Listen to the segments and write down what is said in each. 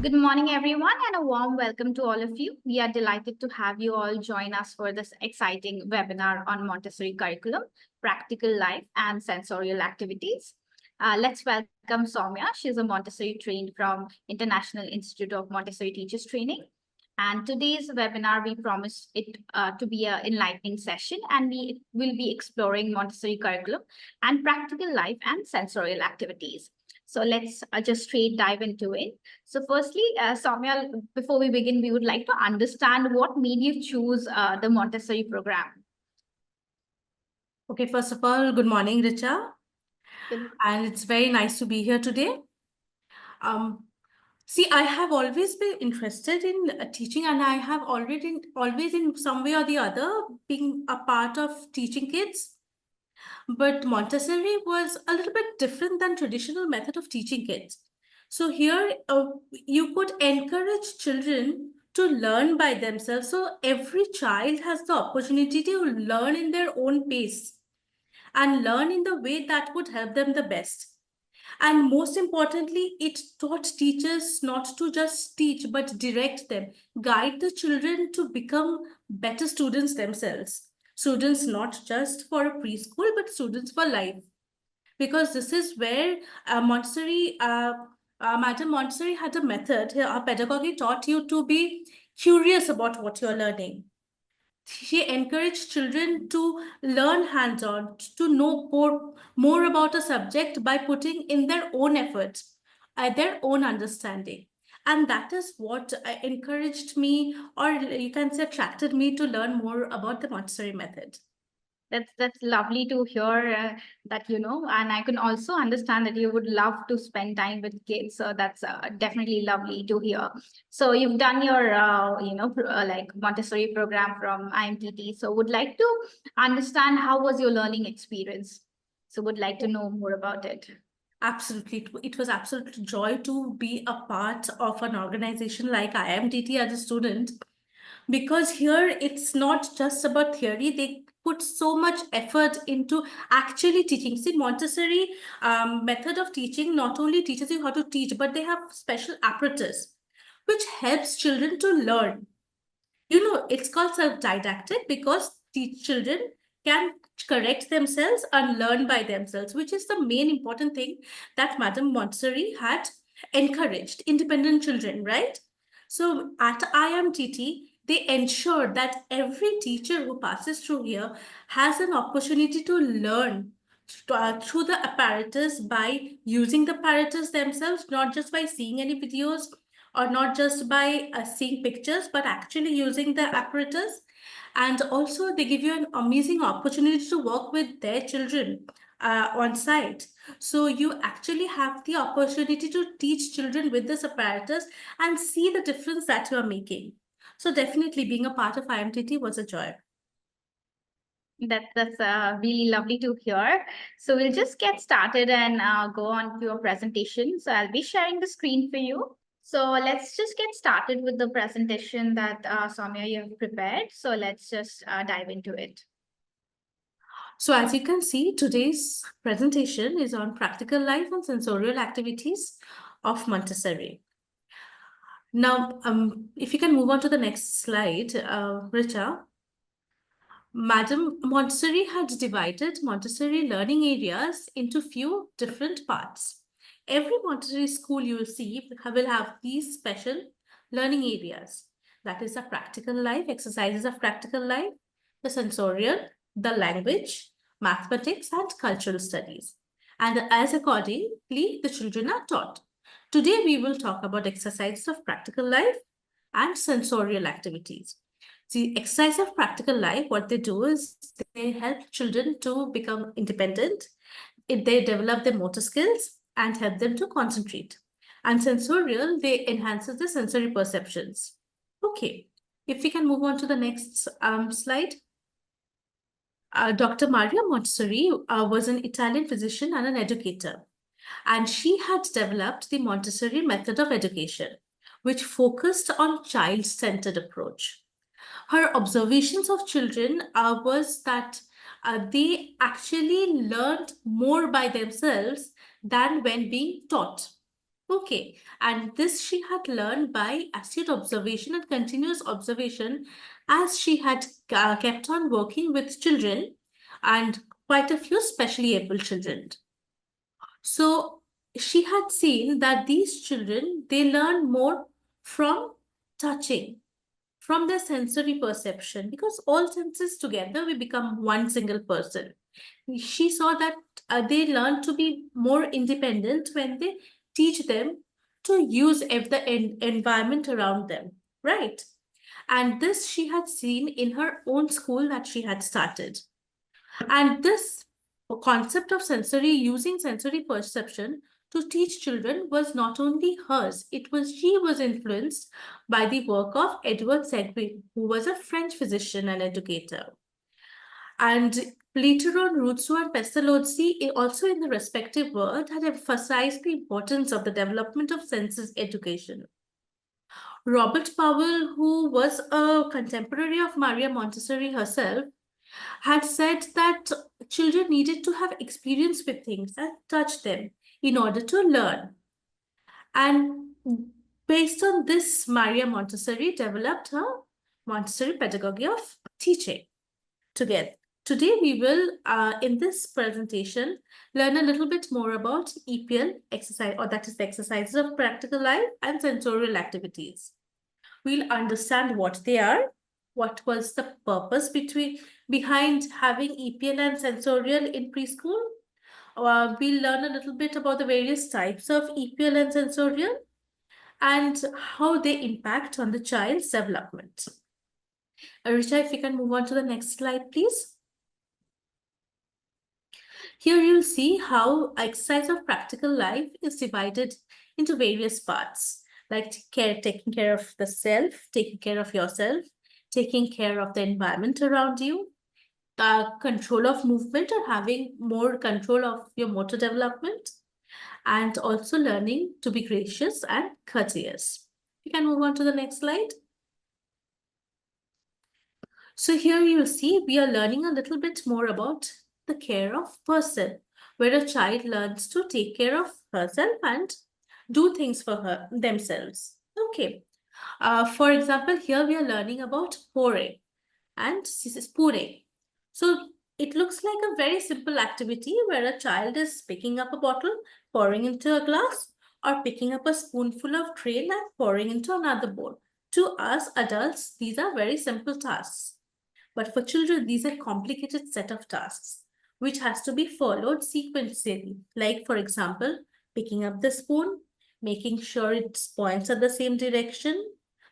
Good morning, everyone, and a warm welcome to all of you. We are delighted to have you all join us for this exciting webinar on Montessori curriculum, practical life, and sensorial activities. Let's welcome Soumya. She's a Montessori trained from International Institute of Montessori Teachers Training. And today's webinar, we promise it to be an enlightening session, and we will be exploring Montessori curriculum and practical life and sensorial activities. So let's just straight dive into it. So firstly, Soumya, before we begin, we would like to understand what made you choose the Montessori program. Okay, first of all, good morning, Richa. And it's very nice to be here today. See, I have always been interested in teaching, and I have always in some way or the other being a part of teaching kids. But Montessori was a little bit different than traditional method of teaching kids. So here you could encourage children to learn by themselves. So every child has the opportunity to learn in their own pace and learn in the way that would help them the best. And most importantly, it taught teachers not to just teach, but direct them, guide the children to become better students themselves. Students not just for a preschool, but students for life. Because this is where Madam Montessori had a method. Her pedagogy taught you to be curious about what you're learning. She encouraged children to learn hands-on, to know more about a subject by putting in their own efforts, their own understanding. And that is what encouraged me, or you can say attracted me to learn more about the Montessori method. That's lovely to hear that, and I can also understand that you would love to spend time with kids. So that's definitely lovely to hear. So you've done your, like Montessori program from IMTT. So would like to understand how was your learning experience? So would like to know more about it. Absolutely. It was absolute joy to be a part of an organization like IMTT as a student, because here it's not just about theory. They put so much effort into actually teaching. See, Montessori method of teaching not only teaches you how to teach, but they have special apparatus which helps children to learn. It's called self-didactic because children can correct themselves and learn by themselves, which is the main important thing that Madam Montessori had encouraged independent children, right? So at IMTT, they ensure that every teacher who passes through here has an opportunity to learn through the apparatus by using the apparatus themselves, not just by seeing any videos or not just by seeing pictures, but actually using the apparatus. And also they give you an amazing opportunity to work with their children on site. So you actually have the opportunity to teach children with this apparatus and see the difference that you are making. So definitely being a part of IMTT was a joy. That's really lovely to hear. So we'll just get started and go on to your presentation. So I'll be sharing the screen for you. So let's just get started with the presentation that Soumya, you have prepared. So let's just dive into it. So as you can see, today's presentation is on practical life and sensorial activities of Montessori. Now, if you can move on to the next slide, Richa. Madam Montessori had divided Montessori learning areas into few different parts. Every Montessori school you will see will have these special learning areas. That is the practical life, exercises of practical life, the sensorial, the language, mathematics, and cultural studies. And as accordingly, the children are taught. Today, we will talk about exercises of practical life and sensorial activities. The exercise of practical life, what they do is they help children to become independent. They develop their motor skills and help them to concentrate. And sensorial, they enhances the sensory perceptions. Okay, if we can move on to the next slide. Dr. Maria Montessori was an Italian physician and an educator. And she had developed the Montessori method of education, which focused on child-centered approach. Her observations of children was that they actually learned more by themselves than when being taught. Okay, and this she had learned by astute observation and continuous observation as she had kept on working with children and quite a few specially able children. So she had seen that these children, they learn more from touching, from their sensory perception, because all senses together we become one single person. She saw that they learn to be more independent when they teach them to use the environment around them, right? And this she had seen in her own school that she had started. And this concept of sensory, using sensory perception to teach children was not only hers, she was influenced by the work of Edward Seguin, who was a French physician and educator. And later on, Rousseau and Pestalozzi, also in the respective world, had emphasized the importance of the development of senses education. Robert Powell, who was a contemporary of Maria Montessori herself, had said that children needed to have experience with things and touch them in order to learn. And based on this, Maria Montessori developed her Montessori pedagogy of teaching together. Today, we will, in this presentation, learn a little bit more about EPL exercise, or that is the exercises of practical life and sensorial activities. We'll understand what they are, what was the purpose behind having EPL and sensorial in preschool. We'll learn a little bit about the various types of EPL and sensorial and how they impact on the child's development. Richa, if you can move on to the next slide, please. Here you'll see how exercise of practical life is divided into various parts, like taking care of the self, taking care of yourself, taking care of the environment around you, control of movement or having more control of your motor development, and also learning to be gracious and courteous. You can move on to the next slide. So here you'll see we are learning a little bit more about the care of person, where a child learns to take care of herself and do things for themselves. Okay. For example, here we are learning about pouring and this is pouring. So it looks like a very simple activity where a child is picking up a bottle, pouring into a glass, or picking up a spoonful of grain and pouring into another bowl. To us adults, these are very simple tasks. But for children, these are complicated set of tasks which has to be followed sequentially. Like, for example, picking up the spoon, making sure it points at the same direction,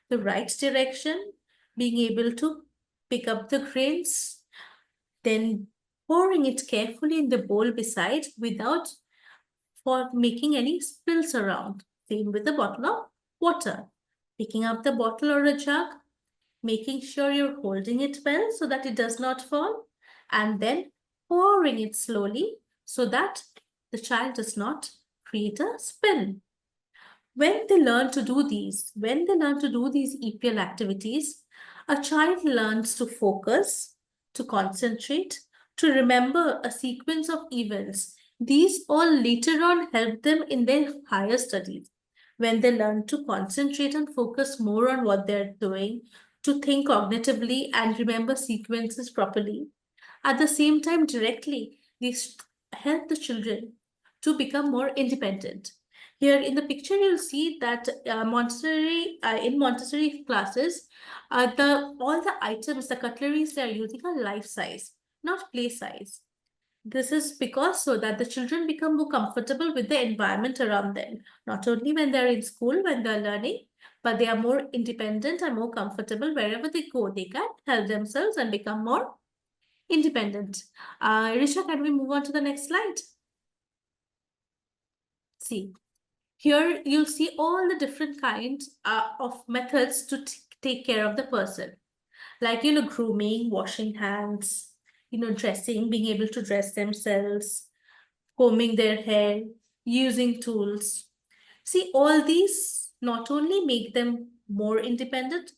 the right direction, being able to pick up the grains, then pouring it carefully in the bowl beside without making any spills around. Same with the bottle of water. Picking up the bottle or a jug, making sure you're holding it well so that it does not fall, and then pouring it slowly so that the child does not create a spill. When they learn to do these, EPL activities, a child learns to focus, to concentrate, to remember a sequence of events. These all later on help them in their higher studies. When they learn to concentrate and focus more on what they're doing, to think cognitively and remember sequences properly. At the same time, directly, these help the children to become more independent. Here in the picture, you'll see that in Montessori classes, all the items, the cutleries they are using are life size, not play size. This is because so that the children become more comfortable with the environment around them, not only when they're in school, when they're learning, but they are more independent and more comfortable wherever they go. They can help themselves and become more independent. Risha, can we move on to the next slide? See, here you'll see all the different kinds of methods to take care of the person. Like, grooming, washing hands, dressing, being able to dress themselves, combing their hair, using tools. See, all these not only make them more independent,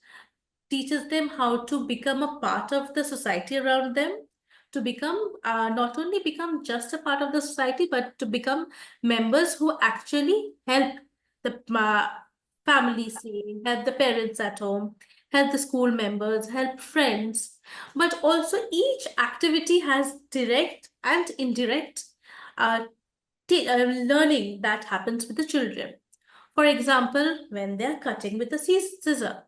teaches them how to become a part of the society around them, to become not only become just a part of the society, but to become members who actually help the family say, help the parents at home, help the school members, help friends. But also each activity has direct and indirect uh, learning that happens with the children. For example, when they're cutting with a scissor,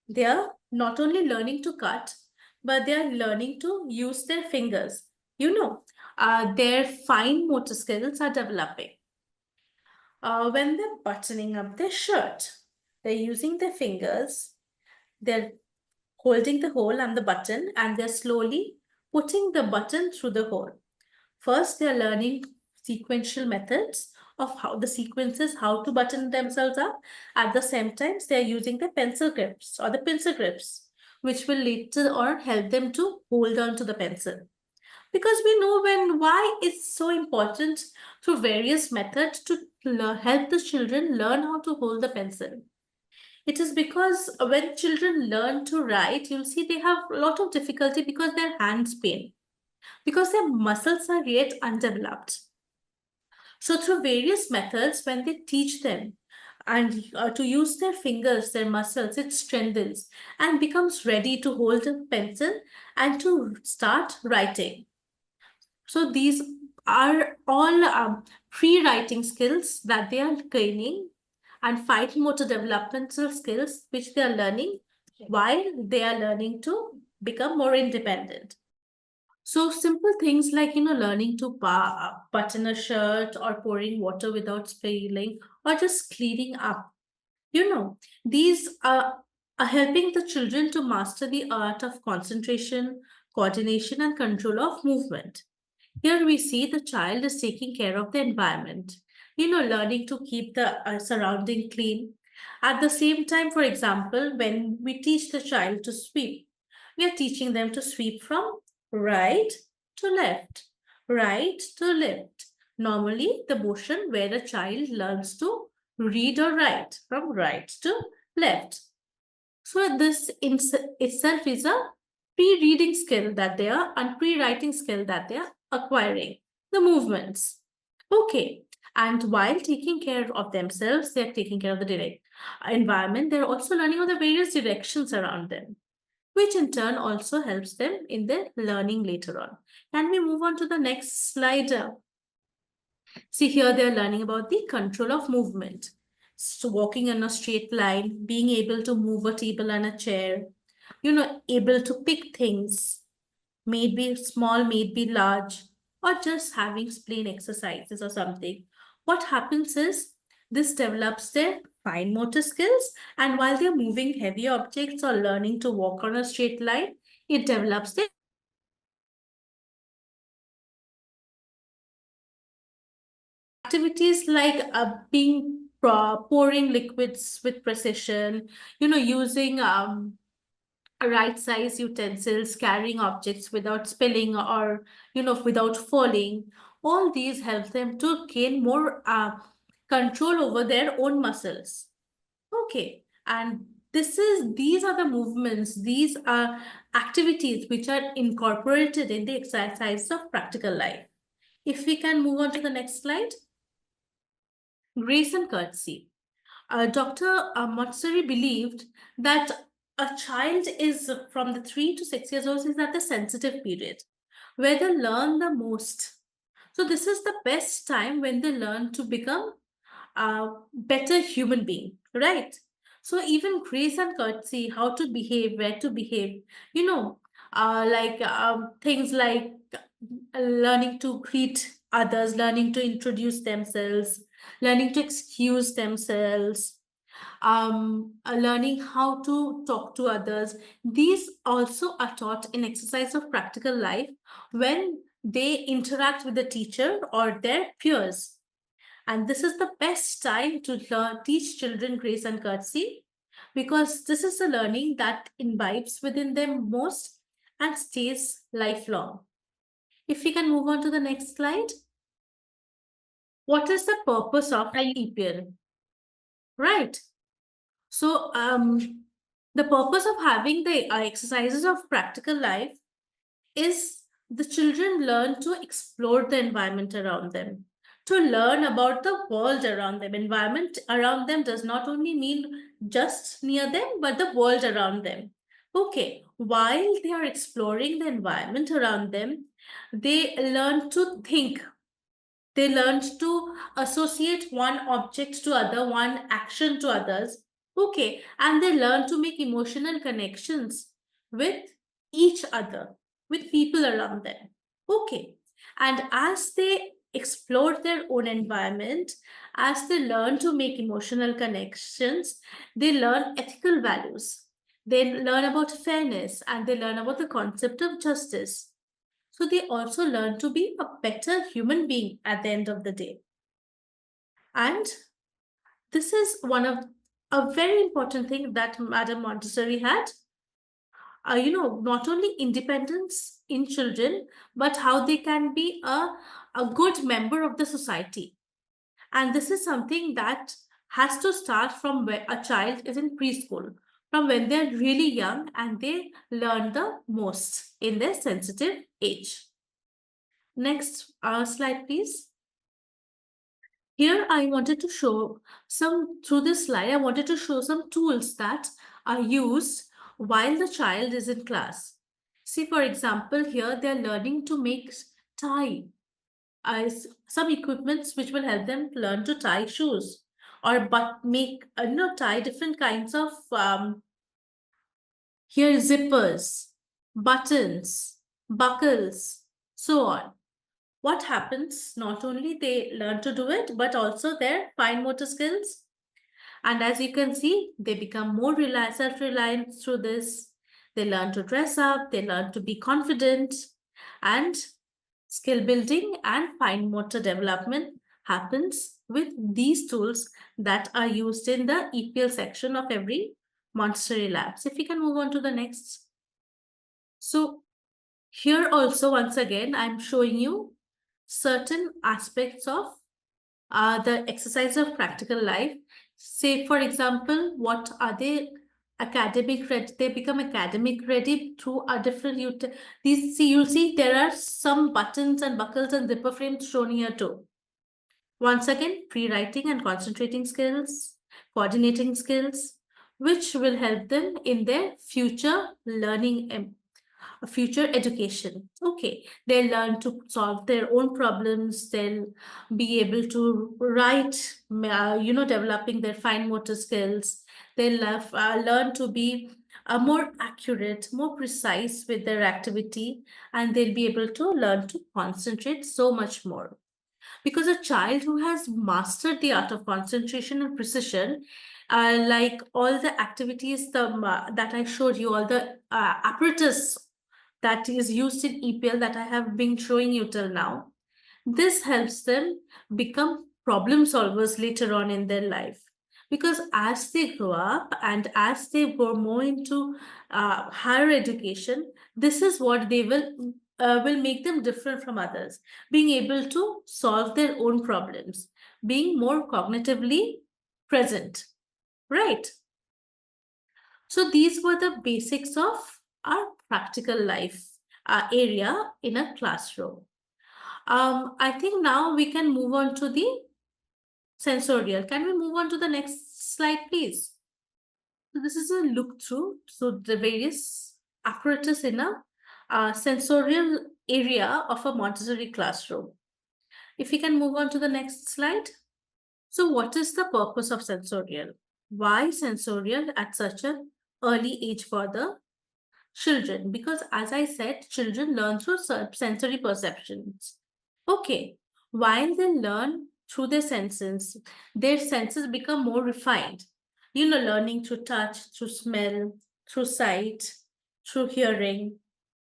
they are not only learning to cut, but they are learning to use their fingers. Their fine motor skills are developing. When they're buttoning up their shirt, they're using their fingers, they're holding the hole and the button, and they're slowly putting the button through the hole. First, they're learning sequential methods of how the sequences, how to button themselves up. At the same time, they're using the pencil grips or the pencil grips, which will later on help them to hold on to the pencil. Because we know why it's so important through various methods to help the children learn how to hold the pencil. It is because when children learn to write, you'll see they have a lot of difficulty because their hands pain, because their muscles are yet undeveloped. So through various methods, when they teach them and to use their fingers, their muscles, it strengthens and becomes ready to hold a pencil and to start writing. So these are all pre-writing skills that they are gaining and fine motor developmental skills which they are learning while they are learning to become more independent. So simple things like, learning to button a shirt or pouring water without spilling or just cleaning up. These are helping the children to master the art of concentration, coordination, and control of movement. Here we see the child is taking care of the environment, learning to keep the surrounding clean. At the same time, for example, when we teach the child to sweep, we are teaching them to sweep from right to left, right to left. Normally, the motion where a child learns to read or write from right to left. So this itself is a pre-reading skill that they are and pre-writing skill that they are acquiring. The movements. Okay. And while taking care of themselves, they are taking care of the direct environment. They're also learning of the various directions around them, which in turn also helps them in their learning later on. Can we move on to the next slide? See here, they're learning about the control of movement. So walking in a straight line, being able to move a table and a chair, able to pick things, maybe small, maybe large, or just having plain exercises or something. What happens is this develops their fine motor skills, and while they're moving heavy objects or learning to walk on a straight line, it develops their activities like being pouring liquids with precision, using right size utensils, carrying objects without spilling or without falling. All these help them to gain more control over their own muscles. Okay, and these are the movements, these are activities which are incorporated in the exercise of practical life. If we can move on to the next slide. Grace and courtesy. Dr. Montessori believed that a child is from the 3 to 6 years old is at the sensitive period where they learn the most. So this is the best time when they learn to become a better human being, right? So even grace and courtesy, how to behave, where to behave, things like learning to greet others, learning to introduce themselves, learning to excuse themselves, learning how to talk to others. These also are taught in exercise of practical life when they interact with the teacher or their peers. And this is the best time to teach children grace and courtesy because this is the learning that imbibes within them most and stays lifelong. If we can move on to the next slide. What is the purpose of EPL? Right. So, the purpose of having the exercises of practical life is the children learn to explore the environment around them, to learn about the world around them. Environment around them does not only mean just near them, but the world around them. Okay, while they are exploring the environment around them, they learn to think. They learned to associate one object to other, one action to others. Okay, and they learn to make emotional connections with each other, with people around them. Okay, and as they explore their own environment, as they learn to make emotional connections, they learn ethical values. They learn about fairness and they learn about the concept of justice. So they also learn to be a better human being at the end of the day. And this is one of a very important thing that Madam Montessori had. Not only independence in children, but how they can be a good member of the society. And this is something that has to start from where a child is in preschool, from when they're really young and they learn the most in their sensitive age. Next slide, please. Here I wanted to show through this slide, I wanted to show some tools that are used while the child is in class. See, for example, here they're learning to make tie, some equipments which will help them learn to tie shoes or but make, tie different kinds of, here zippers, buttons, buckles, so on. What happens, not only they learn to do it, but also their fine motor skills. And as you can see, they become more self-reliant through this. They learn to dress up, they learn to be confident, and skill building and fine motor development happens with these tools that are used in the EPL section of every Montessori labs. If we can move on to the next. So here also, once again, I'm showing you certain aspects of the exercise of practical life. Say, for example, what are they academic ready? They become academic ready through a different these. See, you'll see there are some buttons and buckles and zipper frames shown here too. Once again, pre-writing and concentrating skills, coordinating skills, which will help them in their future learning, future education. Okay, they'll learn to solve their own problems. They'll be able to write, developing their fine motor skills. They'll learn to be more accurate, more precise with their activity, and they'll be able to learn to concentrate so much more. Because a child who has mastered the art of concentration and precision, like all the activities that I showed you, all the apparatus that is used in EPL that I have been showing you till now, this helps them become problem solvers later on in their life. Because as they grow up and as they go more into higher education, this is what they will make them different from others, being able to solve their own problems, being more cognitively present, right? So these were the basics of our practical life area in a classroom. I think now we can move on to the sensorial. Can we move on to the next slide, please? So this is a look through. So the various apparatus in a sensorial area of a Montessori classroom. If we can move on to the next slide. So what is the purpose of sensorial? Why sensorial at such an early age for the children? Because as I said, children learn through sensory perceptions. Okay, while they learn through their senses become more refined. Learning through touch, through smell, through sight, through hearing.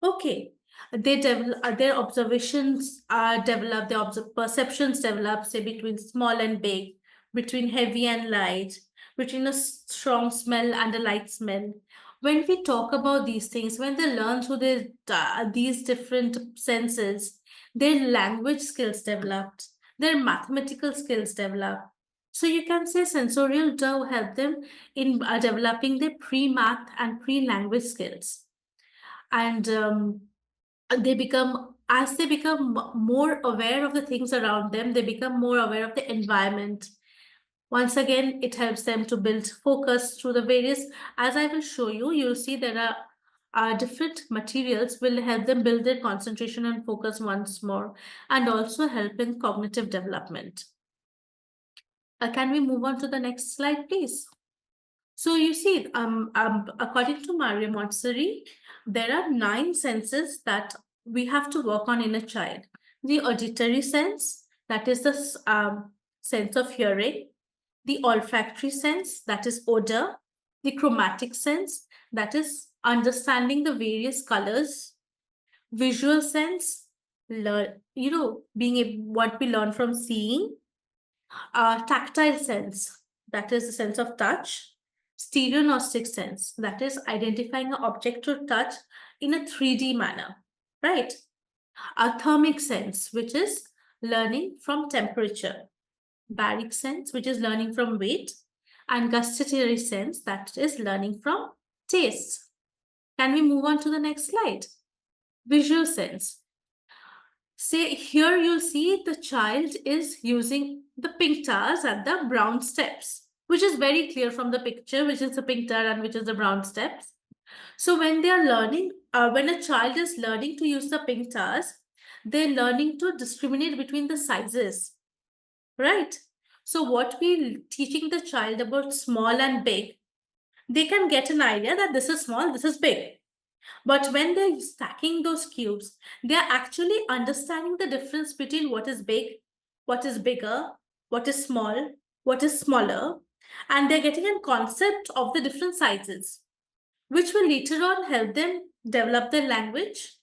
Okay, they develop their observations are developed, their perceptions develop, say between small and big, between heavy and light, between a strong smell and a light smell. When we talk about these things, when they learn through these different senses, their language skills developed, their mathematical skills developed. So you can say sensorial do help them in developing their pre-math and pre-language skills. And they become as they become more aware of the things around them, they become more aware of the environment. Once again, it helps them to build focus through the various, as I will show you, you'll see there are different materials will help them build their concentration and focus once more, and also help in cognitive development. Can we move on to the next slide, please? So you see, according to Maria Montessori, there are 9 senses that we have to work on in a child. The auditory sense, that is the sense of hearing. The olfactory sense, that is odor. The chromatic sense, that is understanding the various colors. Visual sense, being what we learn from seeing. Tactile sense, that is the sense of touch. Stereognostic sense, that is identifying an object to touch in a 3D manner, right? A thermic sense, which is learning from temperature. Baric sense, which is learning from weight. And gustatory sense, that is learning from taste. Can we move on to the next slide? Visual sense. Say here you'll see the child is using the pink tars and the brown steps, which is very clear from the picture, which is the pink tar and which is the brown steps. So when they are learning, when a child is learning to use the pink tars, they're learning to discriminate between the sizes, right? So what we're teaching the child about small and big, they can get an idea that this is small, this is big. But when they're stacking those cubes, they're actually understanding the difference between what is big, what is bigger, what is small, what is smaller, and they're getting a concept of the different sizes, which will later on help them develop their language.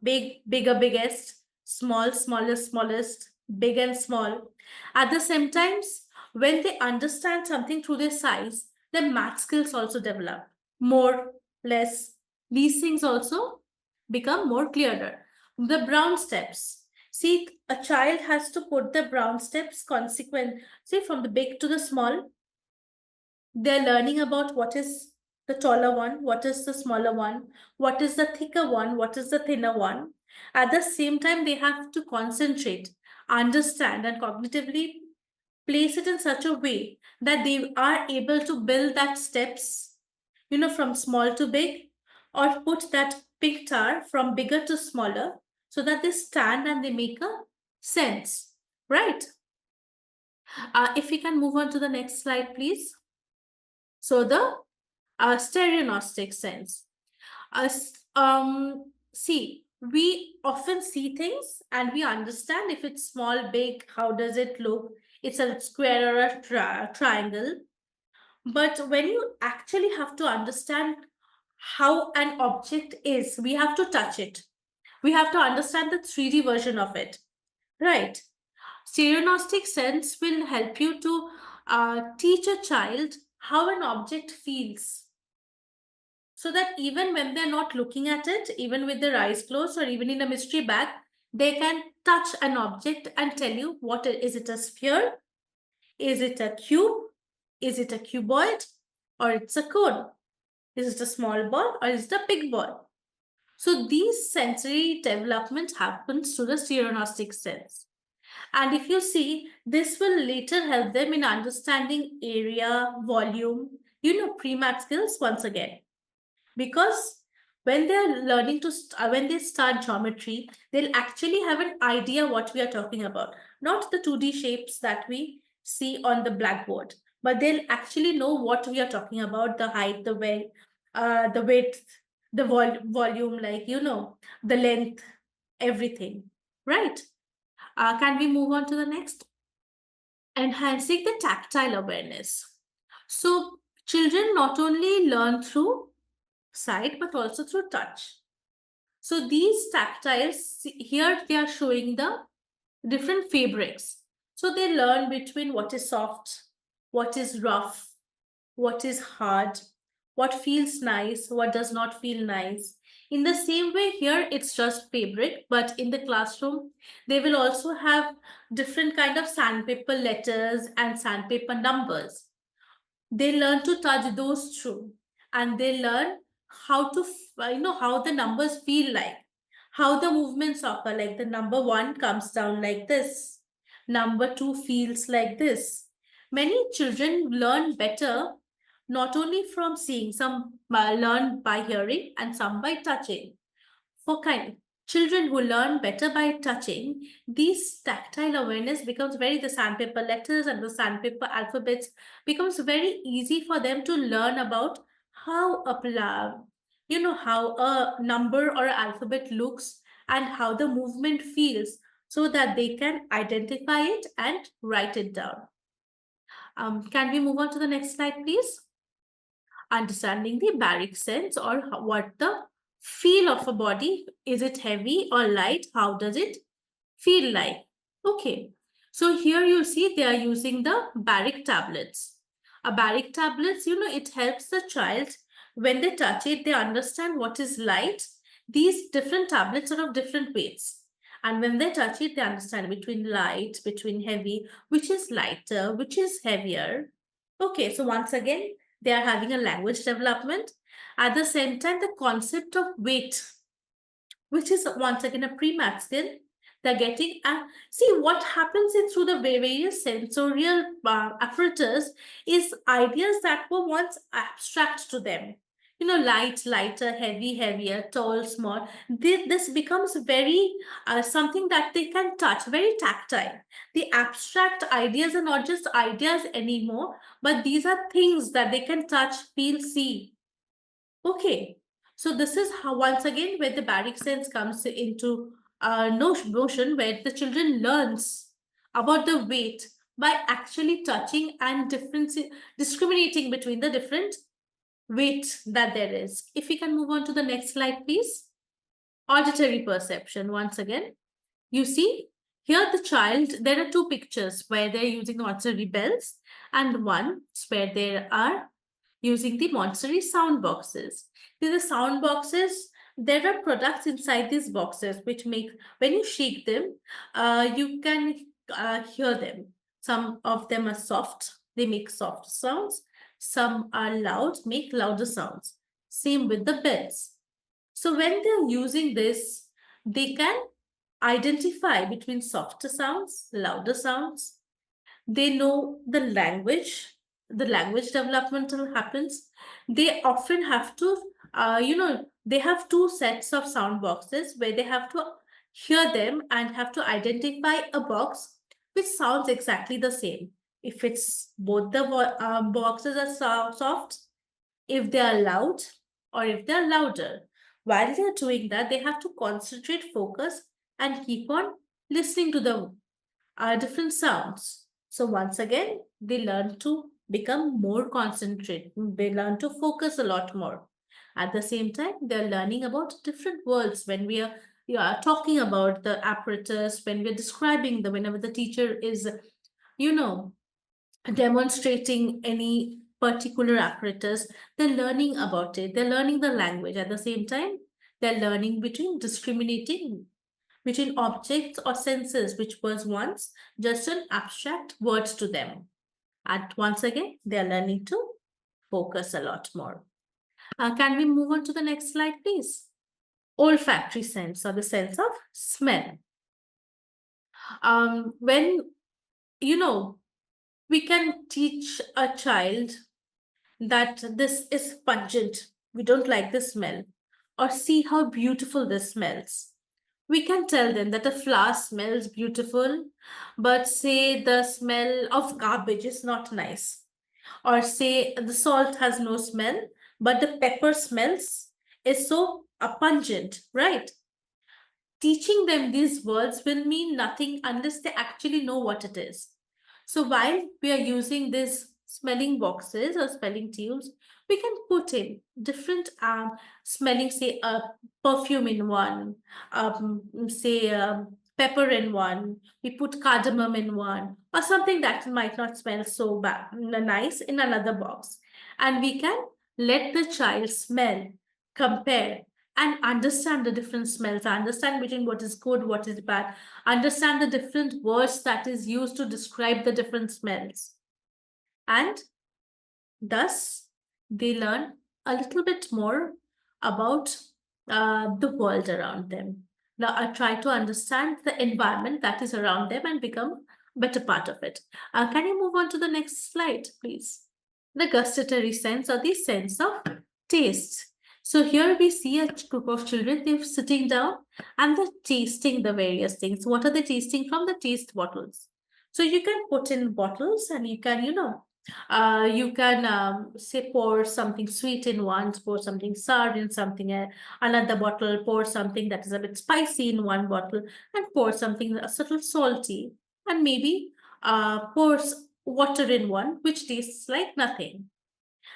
Big, bigger, biggest, small, smallest, smallest, big and small. At the same times, when they understand something through their size, their math skills also develop. More, less, these things also become more clearer. The brown steps. See, a child has to put the brown steps consequent, see, from the big to the small. They're learning about what is the taller one, what is the smaller one, what is the thicker one, what is the thinner one. At the same time, they have to concentrate, understand, and cognitively place it in such a way that they are able to build that steps, from small to big, or put that picture from bigger to smaller so that they stand and they make a sense, right? If we can move on to the next slide, please. So the stereognostic sense. See, we often see things and we understand if it's small, big, how does it look? It's a square or a triangle. But when you actually have to understand how an object is, we have to touch it. We have to understand the 3D version of it, right? Stereognostic sense will help you to teach a child how an object feels, so that even when they're not looking at it, even with their eyes closed or even in a mystery bag, they can touch an object and tell you what is it, a sphere? Is it a cube? Is it a cuboid? Or it's a cone? Is it a small ball or is it a big ball? So these sensory development happens through the stereognostic sense. And if you see, this will later help them in understanding area, volume, pre-math skills once again. Because when they're learning to, when they start geometry, they'll actually have an idea what we are talking about. Not the 2D shapes that we see on the blackboard, but they'll actually know what we are talking about, the height, the width, the volume, the length, everything, right? Can we move on to the next? Enhancing the tactile awareness. So children not only learn through sight, but also through touch. So these tactiles, here they are showing the different fabrics. So they learn between what is soft, what is rough, what is hard, what feels nice, what does not feel nice. In the same way, here it's just fabric, but in the classroom, they will also have different kind of sandpaper letters and sandpaper numbers. They learn to touch those through, and they learn how to how the numbers feel like, how the movements occur, like the number 1 comes down like this, number 2 feels like this. Many children learn better not only from seeing, some learn by hearing and some by touching. For children who learn better by touching, these tactile awareness becomes the sandpaper letters and the sandpaper alphabets becomes very easy for them to learn about how how a number or alphabet looks and how the movement feels, so that they can identify it and write it down. Can we move on to the next slide, please? Understanding the baric sense, or what the feel of a body. Is it heavy or light? How does it feel like? Okay, so here you see they are using the baric tablets. A baric tablets, it helps the child when they touch it, they understand what is light. These different tablets are of different weights. And when they touch it, they understand between light, between heavy, which is lighter, which is heavier. Okay, so once again, they are having a language development. At the same time, the concept of weight, which is once again a pre-math skill, they're getting. See what happens is through the various sensorial apparatus is ideas that were once abstract to them. Light, lighter, heavy, heavier, tall, small. This becomes very something that they can touch, very tactile. The abstract ideas are not just ideas anymore, but these are things that they can touch, feel, see. Okay, so this is how, once again, where the baric sense comes into notion, where the children learns about the weight by actually touching and discriminating between the different weight that there is. If we can move on to the next slide, please. Auditory perception, once again. You see, here the child, there are two pictures where they're using auditory bells, and one where there are using the Montessori sound boxes. These are sound boxes. There are products inside these boxes which make, when you shake them, you can hear them. Some of them are soft, they make soft sounds. Some are loud, make louder sounds. Same with the bells. So when they're using this, they can identify between softer sounds, louder sounds. They know the language developmental happens. They often have to, they have two sets of sound boxes where they have to hear them and have to identify a box which sounds exactly the same. If it's both the boxes are soft, if they are loud, or if they're louder. While they're doing that, they have to concentrate, focus, and keep on listening to the different sounds. So once again, they learn to become more concentrated. They learn to focus a lot more. At the same time, they're learning about different worlds. When you are talking about the apparatus, when we're describing them, whenever the teacher is, you know, demonstrating any particular apparatus, they're learning about it. They're learning the language. At the same time, they're learning between discriminating between objects or senses, which was once just an abstract words to them. And once again, they are learning to focus a lot more. Can we move on to the next slide, please? Olfactory sense, or the sense of smell. When, we can teach a child that this is pungent, we don't like the smell, or see how beautiful this smells. We can tell them that a flower smells beautiful, but say the smell of garbage is not nice. Or say the salt has no smell, but the pepper smells is so pungent, right? Teaching them these words will mean nothing unless they actually know what it is. So while we are using these smelling boxes or smelling tubes, we can put in different smelling, say a perfume in one, say pepper in one, we put cardamom in one, or something that might not smell so bad, nice in another box. And we can let the child smell, compare, and understand the different smells, understand between what is good, what is bad, understand the different words that is used to describe the different smells. And thus, they learn a little bit more about the world around them. try to understand the environment that is around them and become a better part of it. Can you move on to the next slide, please? The gustatory sense, or the sense of taste. So here we see a group of children, they're sitting down and they're tasting the various things. What are they tasting from? The taste bottles. So you can put in bottles and you can, you can say pour something sweet in one, pour something sour in something, another bottle, pour something that is a bit spicy in one bottle, and pour something a little salty, and maybe pour water in one, which tastes like nothing.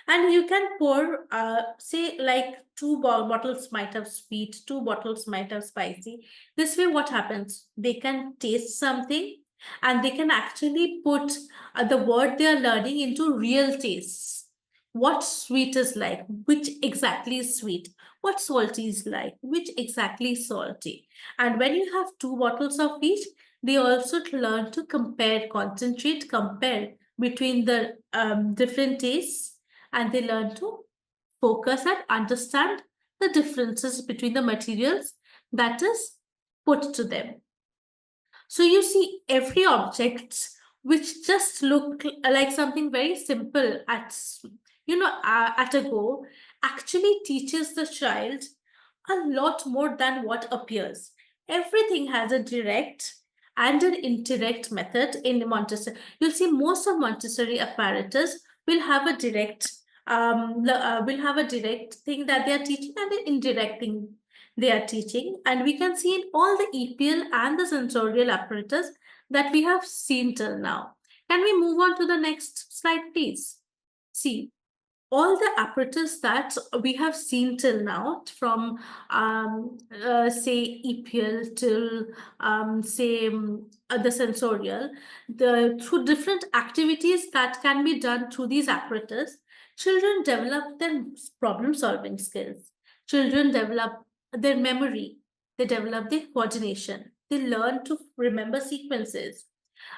And you can pour, say, like bottles might have sweet, two bottles might have spicy. This way, what happens? They can taste something and they can actually put the word they are learning into real tastes. What sweet is like, which exactly is sweet, what salty is like, which exactly is salty. And when you have two bottles of each, they also learn to compare, concentrate, compare between the different tastes, and they learn to focus and understand the differences between the materials that is put to them. So you see every object which just look like something very simple at a go actually teaches the child a lot more than what appears. Everything has a direct and an indirect method in Montessori. You'll see most of Montessori apparatus will have a direct will have a direct thing that they are teaching and an indirect thing they are teaching. And we can see in all the EPL and the sensorial apparatus that we have seen till now. Can we move on to the next slide, please? See, all the apparatus that we have seen till now, from say EPL till the sensorial, through different activities that can be done through these apparatus, children develop their problem solving skills. Children develop their memory. They develop their coordination. They learn to remember sequences,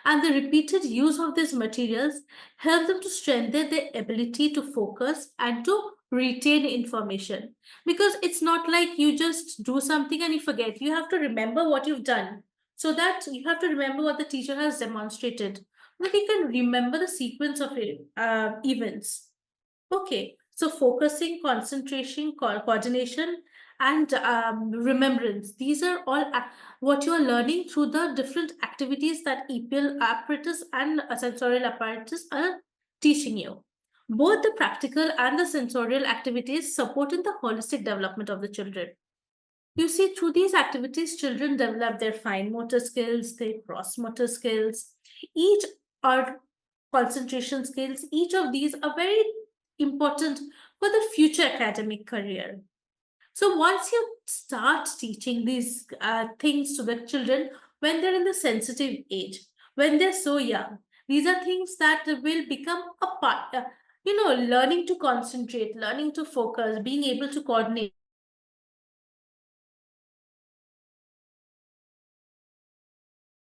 and the repeated use of these materials help them to strengthen their ability to focus and to retain information. Because it's not like you just do something and you forget. You have to remember what you've done. So that you have to remember what the teacher has demonstrated. That you can remember the sequence of events. Okay, so focusing, concentration, coordination, and remembrance. These are all what you are learning through the different activities that EPL apparatus and sensorial apparatus are teaching you. Both the practical and the sensorial activities supporting the holistic development of the children. You see, through these activities, children develop their fine motor skills, their cross motor skills. Each are concentration skills. Each of these are very important for the future academic career. So once you start teaching these things to the children when they're in the sensitive age, when they're so young, these are things that will become a part. Learning to concentrate, learning to focus, being able to coordinate.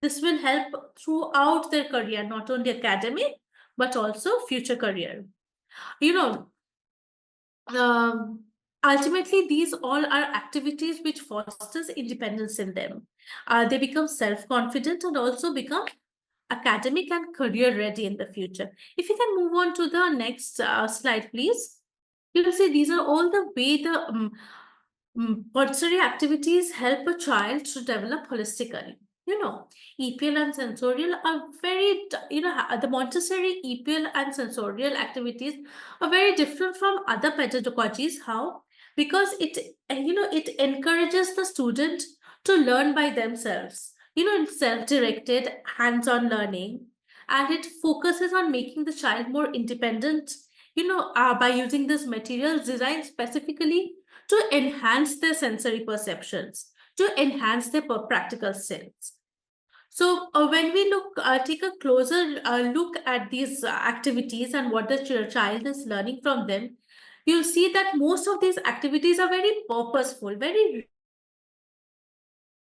This will help throughout their career, not only academic, but also future career. You know, um, ultimately, these all are activities which fosters independence in them. They become self-confident and also become academic and career ready in the future. If you can move on to the next slide, please. You will see these are all the way the Montessori activities help a child to develop holistically. EPL and sensorial are very, the Montessori EPL and sensorial activities are very different from other pedagogies. How? Because it encourages the student to learn by themselves. It's self-directed, hands-on learning, and it focuses on making the child more independent. By using this material designed specifically to enhance their sensory perceptions, to enhance their practical skills. So when we take a closer look at these activities and what the child is learning from them, you'll see that most of these activities are very purposeful, very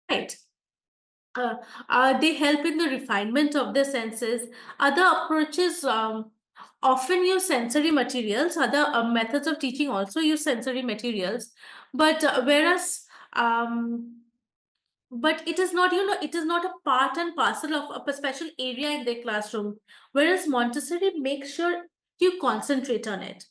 right. They help in the refinement of the senses. Other approaches often use sensory materials. Other methods of teaching also use sensory materials. But whereas but it is not, it is not a part and parcel of a special area in their classroom. Whereas Montessori makes sure you concentrate on it.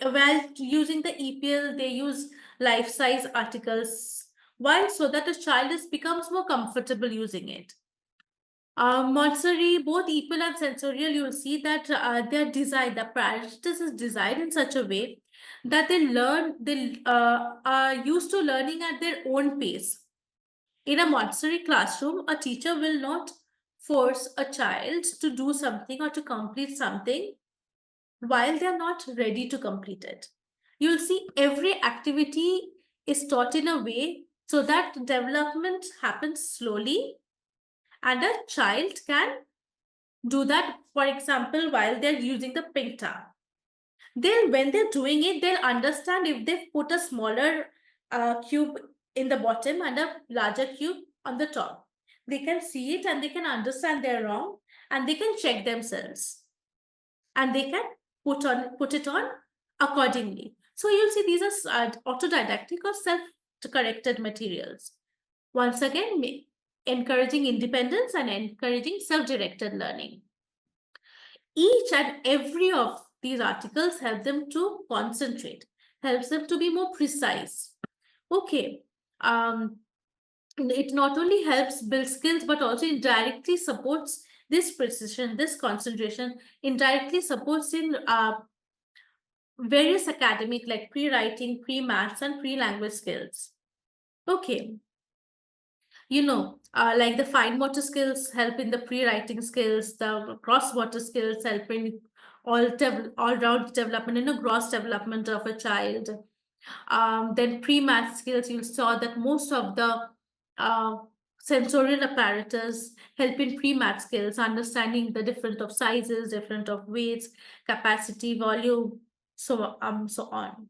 While using the EPL, they use life-size articles. Why? So that the child becomes more comfortable using it. Montessori, both EPL and sensorial, you'll see that they're designed, the practice is designed in such a way that they are used to learning at their own pace. In a Montessori classroom, a teacher will not force a child to do something or to complete something while they're not ready to complete it. You'll see every activity is taught in a way so that development happens slowly and a child can do that, for example, while they're using the pink tab. Then when they're doing it, they'll understand if they've put a smaller cube in the bottom and a larger cube on the top. They can see it and they can understand they're wrong and they can check themselves and they can put it on accordingly. So you'll see these are autodidactic or self-corrected materials. Once again, encouraging independence and encouraging self-directed learning. Each and every of these articles help them to concentrate, helps them to be more precise. Okay. It not only helps build skills, but also indirectly supports this precision, this concentration, indirectly supports in various academic like pre-writing, pre-maths, and pre-language skills. Okay. Like the fine motor skills help in the pre-writing skills, the cross-motor skills help in all-round development, gross development of a child. Then pre-math skills, you saw that most of the uh, sensorial apparatus help in pre-math skills, understanding the different of sizes, different of weights, capacity, volume, so on.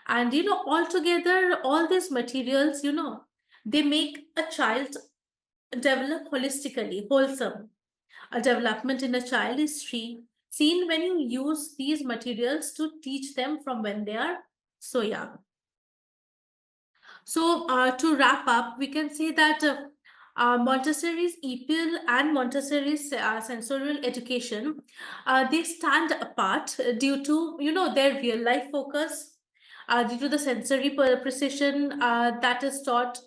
And altogether, all these materials, they make a child develop holistically, wholesome. A development in a child is seen when you use these materials to teach them from when they are so young. So, to wrap up, we can say that Montessori's EPL and Montessori's sensorial education, they stand apart due to their real life focus, due to the sensory precision that is taught,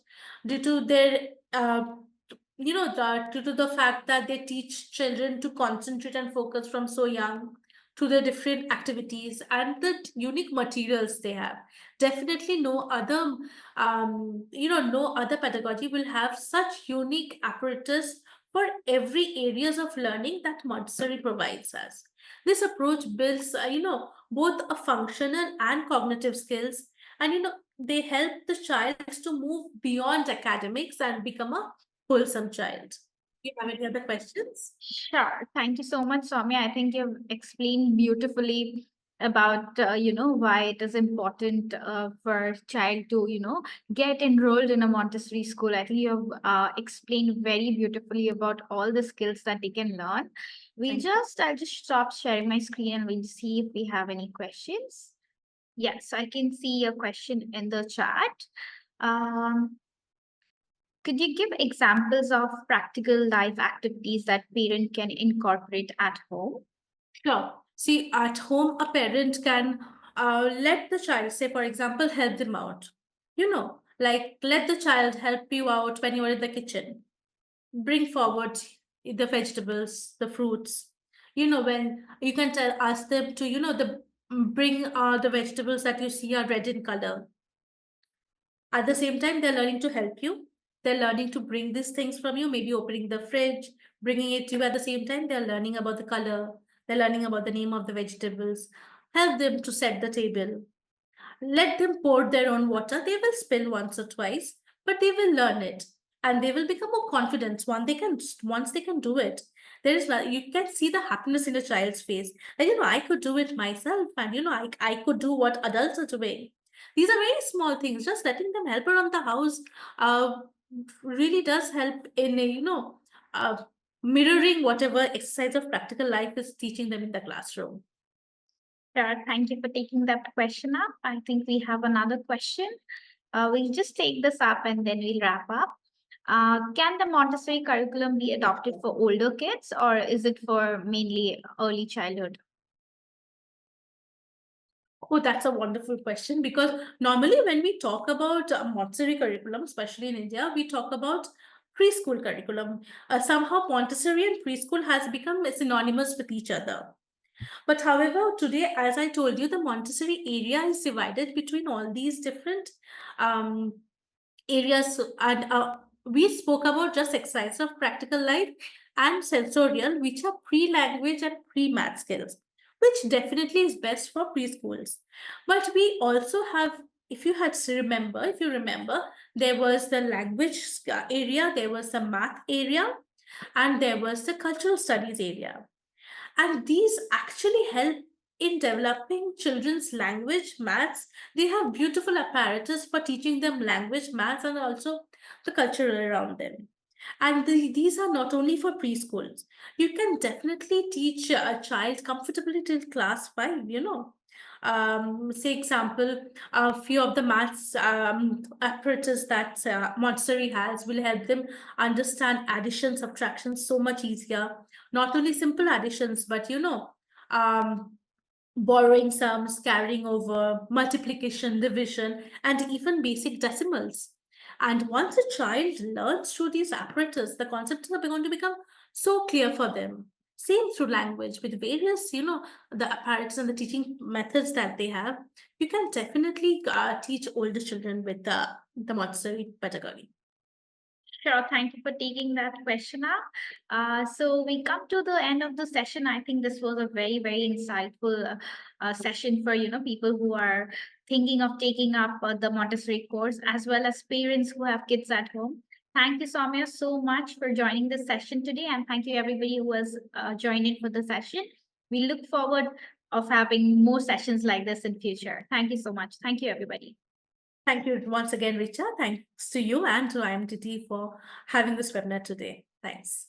due to their due to the fact that they teach children to concentrate and focus from so young, to the different activities and the unique materials they have. Definitely no other no other pedagogy will have such unique apparatus for every areas of learning that Montessori provides us. This approach builds, both a functional and cognitive skills, and they help the child to move beyond academics and become a wholesome child. Do you have any other questions? Sure. Thank you so much, Soumya. I think you've explained beautifully about, why it is important for a child to, get enrolled in a Montessori school. I think you've explained very beautifully about all the skills that they can learn. I'll just stop sharing my screen and we'll see if we have any questions. Yes, I can see a question in the chat. Um, could you give examples of practical life activities that parent can incorporate at home? Sure. See, at home, a parent can let the child, say, for example, help them out. Like let the child help you out when you're in the kitchen. Bring forward the vegetables, the fruits. When you can ask them to, bring the vegetables that you see are red in color. At the same time, they're learning to help you. They're learning to bring these things from you, maybe opening the fridge, bringing it to you. At the same time, they're learning about the color. They're learning about the name of the vegetables. Help them to set the table. Let them pour their own water. They will spill once or twice, but they will learn it and they will become more confident once they can do it. You can see the happiness in a child's face. Like, I could do it myself, and I could do what adults are doing. These are very small things. Just letting them help around the house uh, really does help in uh, mirroring whatever exercise of practical life is teaching them in the classroom. Sure. Thank you for taking that question up. I think we have another question. We'll just take this up and then we'll wrap up. Can the Montessori curriculum be adopted for older kids, or is it for mainly early childhood? Oh, that's a wonderful question, because normally when we talk about Montessori curriculum, especially in India, we talk about preschool curriculum. Somehow Montessori and preschool has become synonymous with each other. But however, today, as I told you, the Montessori area is divided between all these different um, areas. And we spoke about just exercise of practical life and sensorial, which are pre-language and pre-math skills, which definitely is best for preschools. But we also have, if you remember, there was the language area, there was the math area, and there was the cultural studies area. And these actually help in developing children's language, maths. They have beautiful apparatus for teaching them language, maths, and also the culture around them. And these are not only for preschools. You can definitely teach a child comfortably till class 5, you know. Say example, a few of the maths apparatus that Montessori has will help them understand addition, subtraction so much easier. Not only simple additions, but um, borrowing sums, carrying over, multiplication, division, and even basic decimals. And once a child learns through these apparatus, the concepts are going to become so clear for them. Same through language with various, the apparatus and the teaching methods that they have. You can definitely teach older children with the Montessori pedagogy. Sure. Thank you for taking that question up. So we come to the end of the session. I think this was a very, very insightful session for people who are thinking of taking up the Montessori course, as well as parents who have kids at home. Thank you, Soumya, so much for joining this session today, and thank you everybody who has joined in for the session. We look forward of having more sessions like this in future. Thank you so much. Thank you, everybody. Thank you once again, Richa. Thanks to you and to IMTT for having this webinar today. Thanks.